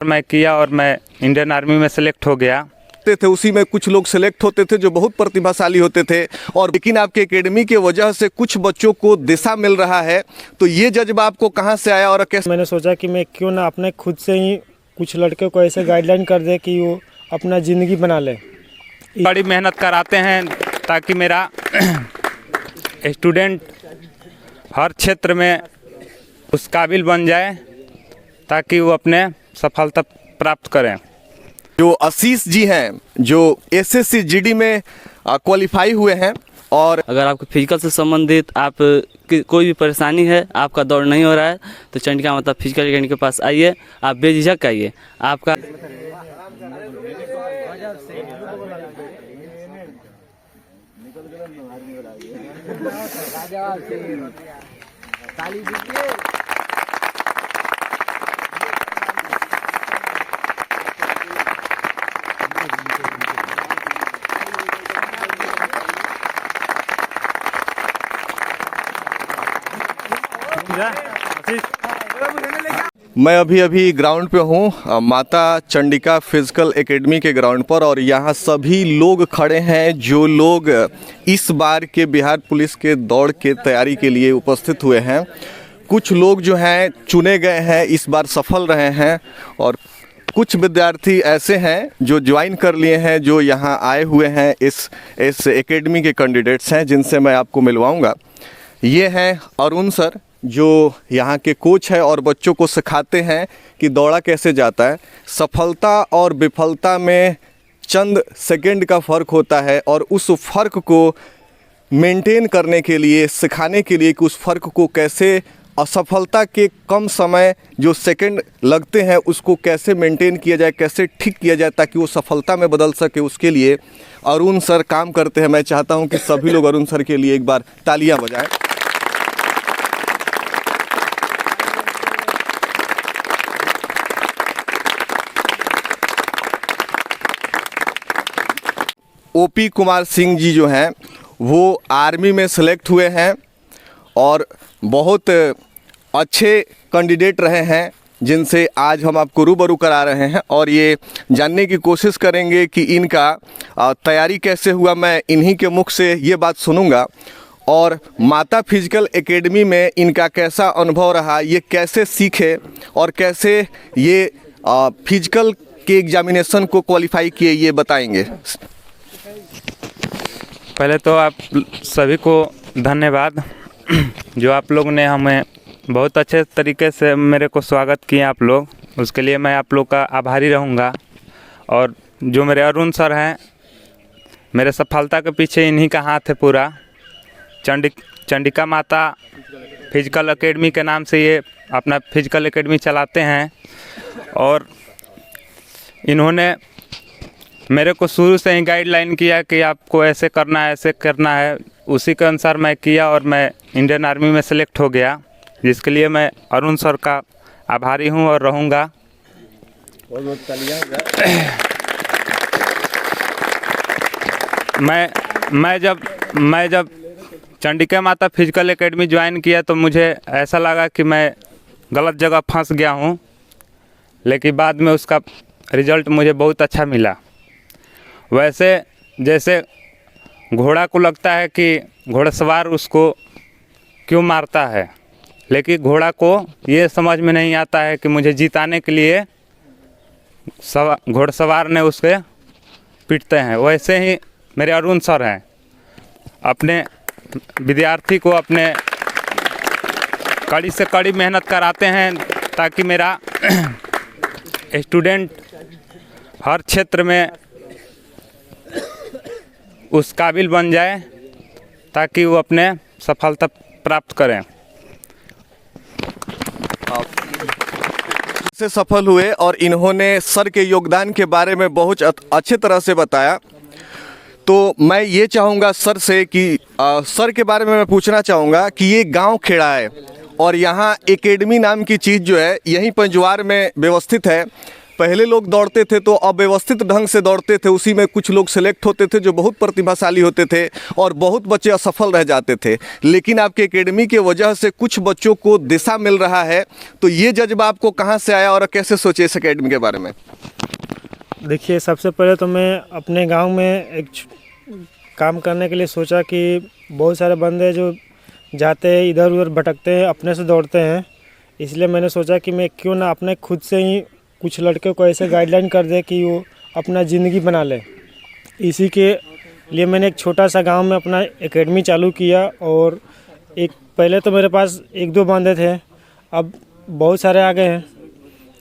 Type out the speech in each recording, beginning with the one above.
मैं किया और मैं इंडियन आर्मी में सेलेक्ट हो गया। थे उसी में कुछ लोग सेलेक्ट होते थे जो बहुत प्रतिभाशाली होते थे, और लेकिन आपके एकेडमी के वजह से कुछ बच्चों को दिशा मिल रहा है। तो ये जज्बा आपको कहाँ से आया और कैसे? मैंने सोचा कि मैं क्यों ना अपने खुद से ही कुछ लड़के को ऐसे गाइडलाइन कर दे कि वो अपना ज़िंदगी बना ले। बड़ी मेहनत कराते हैं ताकि मेरा स्टूडेंट हर क्षेत्र में उस काबिल बन जाए ताकि वो अपने सफलता प्राप्त करें। जो आशीष जी हैं जो एसएससी जीडी में क्वालिफाई हुए हैं, और अगर आपको फिजिकल से संबंधित आप कोई भी परेशानी है, आपका दौड़ नहीं हो रहा है, तो चंडिका माता फिजिकल एकेडमी के पास आइए, आप बेझिझक आइए। आपका मैं अभी ग्राउंड पे हूँ, माता चंडिका फिजिकल एकेडमी के ग्राउंड पर, और यहाँ सभी लोग खड़े हैं जो लोग इस बार के बिहार पुलिस के दौड़ के तैयारी के लिए उपस्थित हुए हैं। कुछ लोग जो हैं चुने गए हैं, इस बार सफल रहे हैं, और कुछ विद्यार्थी ऐसे हैं जो ज्वाइन कर लिए हैं, जो यहाँ आए हुए हैं, इस एकेडमी के कैंडिडेट्स हैं जिनसे मैं आपको मिलवाऊँगा। ये हैं अरुण सर जो यहाँ के कोच है और बच्चों को सिखाते हैं कि दौड़ा कैसे जाता है। सफलता और विफलता में चंद सेकंड का फ़र्क होता है, और उस फ़र्क को मेंटेन करने के लिए, सिखाने के लिए कि उस फ़र्क को कैसे असफलता के कम समय जो सेकंड लगते हैं उसको कैसे मेंटेन किया जाए, कैसे ठीक किया जाए ताकि वो सफलता में बदल सके, उसके लिए अरुण सर काम करते हैं। मैं चाहता हूँ कि सभी लोग अरुण सर के लिए एक बार तालियाँ बजाएं। ओपी कुमार सिंह जी जो हैं वो आर्मी में सेलेक्ट हुए हैं और बहुत अच्छे कैंडिडेट रहे हैं, जिनसे आज हम आपको रूबरू करा रहे हैं और ये जानने की कोशिश करेंगे कि इनका तैयारी कैसे हुआ। मैं इन्हीं के मुख से ये बात सुनूंगा, और माता फिजिकल एकेडमी में इनका कैसा अनुभव रहा, ये कैसे सीखे और कैसे ये फिजिकल के एग्जामिनेशन को क्वालिफाई किए, ये बताएंगे। पहले तो आप सभी को धन्यवाद जो आप लोग ने हमें बहुत अच्छे तरीके से मेरे को स्वागत किया आप लोग, उसके लिए मैं आप लोग का आभारी रहूँगा। और जो मेरे अरुण सर हैं, मेरे सफलता के पीछे इन्हीं का हाथ है पूरा। चंडिका माता फिजिकल एकेडमी के नाम से ये अपना फिजिकल एकेडमी चलाते हैं, और इन्होंने मेरे को शुरू से ही गाइडलाइन किया कि आपको ऐसे करना है, ऐसे करना है। उसी के अनुसार मैं किया और मैं इंडियन आर्मी में सेलेक्ट हो गया, जिसके लिए मैं अरुण सर का आभारी हूं और रहूँगा। मैं जब चंडिका माता फिजिकल एकेडमी ज्वाइन किया तो मुझे ऐसा लगा कि मैं गलत जगह फंस गया हूं, लेकिन बाद में उसका रिज़ल्ट मुझे बहुत अच्छा मिला। वैसे जैसे घोड़ा को लगता है कि घोड़सवार उसको क्यों मारता है, लेकिन घोड़ा को ये समझ में नहीं आता है कि मुझे जिताने के लिए घोड़सवार ने उसके पीटते हैं। वैसे ही मेरे अरुण सर हैं, अपने विद्यार्थी को अपने कड़ी से कड़ी मेहनत कराते हैं ताकि मेरा स्टूडेंट हर क्षेत्र में उस काबिल बन जाए ताकि वो अपने सफलता प्राप्त करें। से सफल हुए और इन्होंने सर के योगदान के बारे में बहुत अच्छे तरह से बताया। तो मैं ये चाहूँगा सर से कि सर के बारे में मैं पूछना चाहूँगा कि ये गांव खेड़ा है और यहाँ एकेडमी नाम की चीज़ जो है यहीं पंजवार में व्यवस्थित है। पहले लोग दौड़ते थे तो अव्यवस्थित ढंग से दौड़ते थे, उसी में कुछ लोग सेलेक्ट होते थे जो बहुत प्रतिभाशाली होते थे और बहुत बच्चे असफल रह जाते थे। लेकिन आपके एकेडमी के वजह से कुछ बच्चों को दिशा मिल रहा है, तो ये जज्बा आपको कहाँ से आया और कैसे सोचे इस एकेडमी के बारे में? देखिए, सबसे पहले तो मैं अपने गांव में एक काम करने के लिए सोचा कि बहुत सारे बंदे जो जाते हैं इधर उधर भटकते हैं, अपने से दौड़ते हैं, इसलिए मैंने सोचा कि मैं क्यों ना अपने खुद से ही कुछ लड़के को ऐसे गाइडलाइन कर दे कि वो अपना ज़िंदगी बना ले। इसी के लिए मैंने एक छोटा सा गांव में अपना एकेडमी चालू किया। और एक पहले तो मेरे पास 1-2 बंदे थे, अब बहुत सारे आ गए हैं।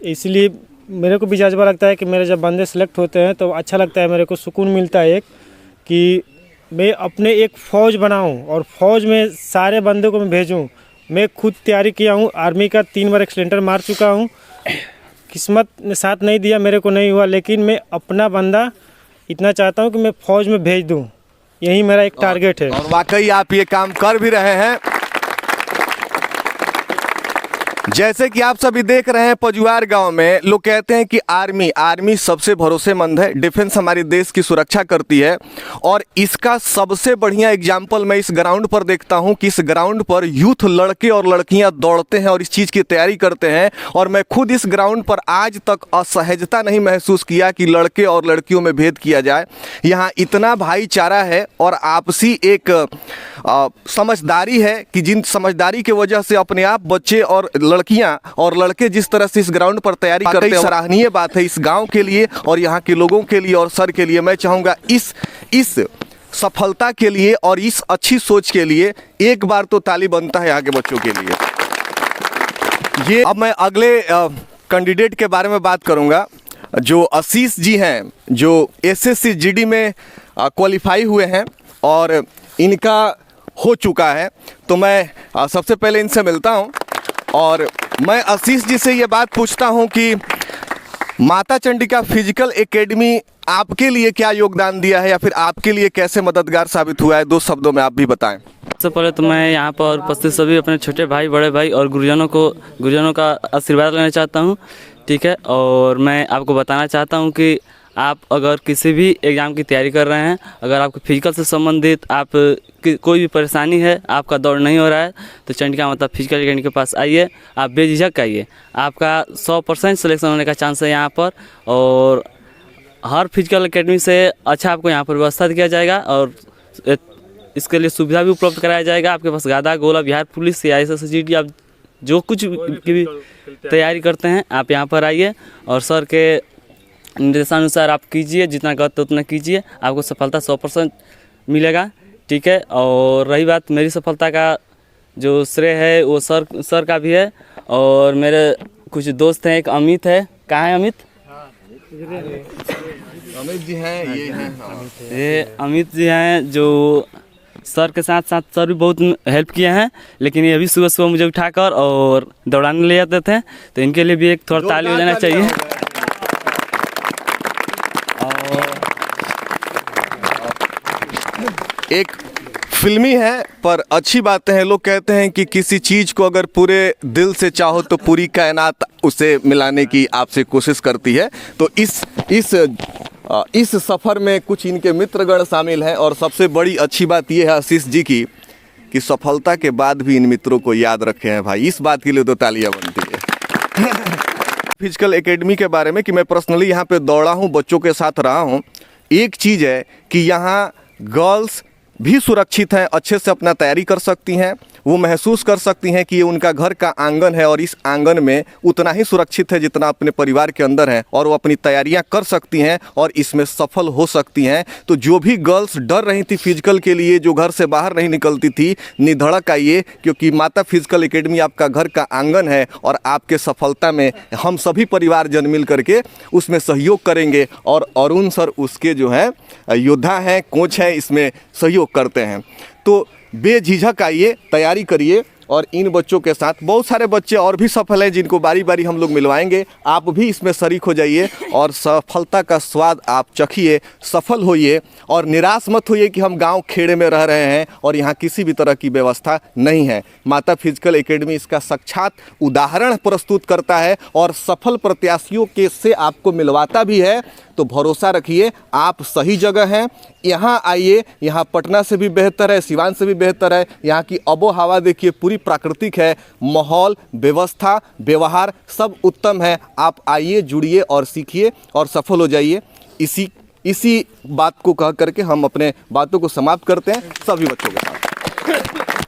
इसलिए मेरे को भी जज्बा लगता है कि मेरे जब बंदे सेलेक्ट होते हैं तो अच्छा लगता है, मेरे को सुकून मिलता है एक कि मैं अपने एक फ़ौज बनाऊं और फ़ौज में सारे बंदों को मैं भेजूं। मैं खुद तैयारी किया हूं, आर्मी का 3 बार एक्सीलेंटर मार चुका हूं। किस्मत ने साथ नहीं दिया, मेरे को नहीं हुआ, लेकिन मैं अपना बंदा इतना चाहता हूं कि मैं फ़ौज में भेज दूं। यही मेरा एक टारगेट है। और वाकई आप ये काम कर भी रहे हैं। जैसे कि आप सभी देख रहे हैं, पजुआर गांव में लोग कहते हैं कि आर्मी सबसे भरोसेमंद है, डिफेंस हमारे देश की सुरक्षा करती है। और इसका सबसे बढ़िया एग्जाम्पल मैं इस ग्राउंड पर देखता हूं कि इस ग्राउंड पर यूथ लड़के और लड़कियां दौड़ते हैं और इस चीज़ की तैयारी करते हैं। और मैं खुद इस ग्राउंड पर आज तक असहजता नहीं महसूस किया कि लड़के और लड़कियों में भेद किया जाए। यहाँ इतना भाईचारा है और आपसी एक समझदारी है कि जिन समझदारी की वजह से अपने आप बच्चे और लड़कियां और लड़के जिस तरह से इस ग्राउंड पर तैयारी करते हैं, सराहनीय बात है इस गांव के लिए और यहाँ के लोगों के लिए और सर के लिए। मैं चाहूँगा इस सफलता के लिए और इस अच्छी सोच के लिए एक बार तो ताली बनता है यहाँ के बच्चों के लिए। ये अब मैं अगले कैंडिडेट के बारे में बात करूँगा, जो आशीष जी हैं, जो SSC GD में क्वालिफाई हुए हैं और इनका हो चुका है। तो मैं सबसे पहले इनसे मिलता हूं और मैं आशीष जी से ये बात पूछता हूं कि माता चंडिका फिजिकल एकेडमी आपके लिए क्या योगदान दिया है या फिर आपके लिए कैसे मददगार साबित हुआ है? 2 शब्दों में आप भी बताएं। सबसे पहले तो मैं यहाँ पर उपस्थित सभी अपने छोटे भाई, बड़े भाई और गुरुजनों का आशीर्वाद लेना चाहता हूँ, ठीक है। और मैं आपको बताना चाहता हूँ कि आप अगर किसी भी एग्ज़ाम की तैयारी कर रहे हैं, अगर आपको फिजिकल से संबंधित कोई भी परेशानी है, आपका दौड़ नहीं हो रहा है, तो चंडिका माता फिजिकल एकेडमी के पास आइए, आप बेझिझक आइए। आपका 100% सिलेक्शन होने का चांस है यहाँ पर। और हर फिजिकल एकेडमी से अच्छा आपको यहाँ पर व्यवस्था किया जाएगा और इसके लिए सुविधा भी उपलब्ध कराया जाएगा। आपके पास गादा, गोला, बिहार पुलिस या SSC GD, आप जो कुछ की भी तैयारी करते हैं आप यहाँ पर आइए और सर के निर्देशानुसार आप कीजिए, जितना करते उतना कीजिए, आपको सफलता 100% मिलेगा, ठीक है। और रही बात मेरी सफलता का, जो श्रेय है वो सर का भी है। और मेरे कुछ दोस्त हैं, एक अमित है, कहाँ है अमित? अमित जी हैं, ये अमित जी हैं, जो सर के साथ साथ सर भी बहुत हेल्प किए हैं। लेकिन ये अभी सुबह सुबह मुझे उठाकर और दौड़ाने ले जाते थे, तो इनके लिए भी एक थोड़ा ताली हो जाना चाहिए। एक फिल्मी है पर अच्छी बातें हैं। लोग कहते हैं कि किसी चीज़ को अगर पूरे दिल से चाहो तो पूरी कायनात उसे मिलाने की आपसे कोशिश करती है। तो इस सफ़र में कुछ इनके मित्रगण शामिल हैं और सबसे बड़ी अच्छी बात यह है आशीष जी की कि सफलता के बाद भी इन मित्रों को याद रखे हैं भाई। इस बात के लिए तो तालियां बनती है। फिजिकल एकेडमी के बारे में कि मैं पर्सनली यहाँ पे दौड़ा हूँ, बच्चों के साथ रहा हूँ। एक चीज़ है कि यहाँ गर्ल्स भी सुरक्षित हैं, अच्छे से अपना तैयारी कर सकती हैं, वो महसूस कर सकती हैं कि ये उनका घर का आंगन है और इस आंगन में उतना ही सुरक्षित है जितना अपने परिवार के अंदर है, और वो अपनी तैयारियां कर सकती हैं और इसमें सफल हो सकती हैं। तो जो भी गर्ल्स डर रही थी फिजिकल के लिए, जो घर से बाहर नहीं निकलती थी, निधड़क आइए, क्योंकि माता फिजिकल एकेडमी आपका घर का आंगन है और आपके सफलता में हम सभी परिवारजन मिल करके उसमें सहयोग करेंगे। और अरुण सर उसके जो है योद्धा हैं, कोच हैं, इसमें सहयोग करते हैं। तो बेझिझक आइए, तैयारी करिए और इन बच्चों के साथ बहुत सारे बच्चे और भी सफल हैं जिनको बारी बारी हम लोग मिलवाएंगे। आप भी इसमें शरीक हो जाइए और सफलता का स्वाद आप चखिए, सफल होइए और निराश मत होइए कि हम गांव खेड़े में रह रहे हैं और यहाँ किसी भी तरह की व्यवस्था नहीं है। माता फिजिकल एकेडमी इसका साक्षात उदाहरण प्रस्तुत करता है और सफल प्रत्याशियों के से आपको मिलवाता भी है। तो भरोसा रखिए, आप सही जगह हैं। यहाँ आइए, यहाँ पटना से भी बेहतर है, सिवान से भी बेहतर है। यहाँ की आबो हवा देखिए, पूरी प्राकृतिक है, माहौल, व्यवस्था, व्यवहार सब उत्तम है। आप आइए, जुड़िए और सीखिए और सफल हो जाइए। इसी बात को कह करके हम अपने बातों को समाप्त करते हैं सभी बच्चों के साथ।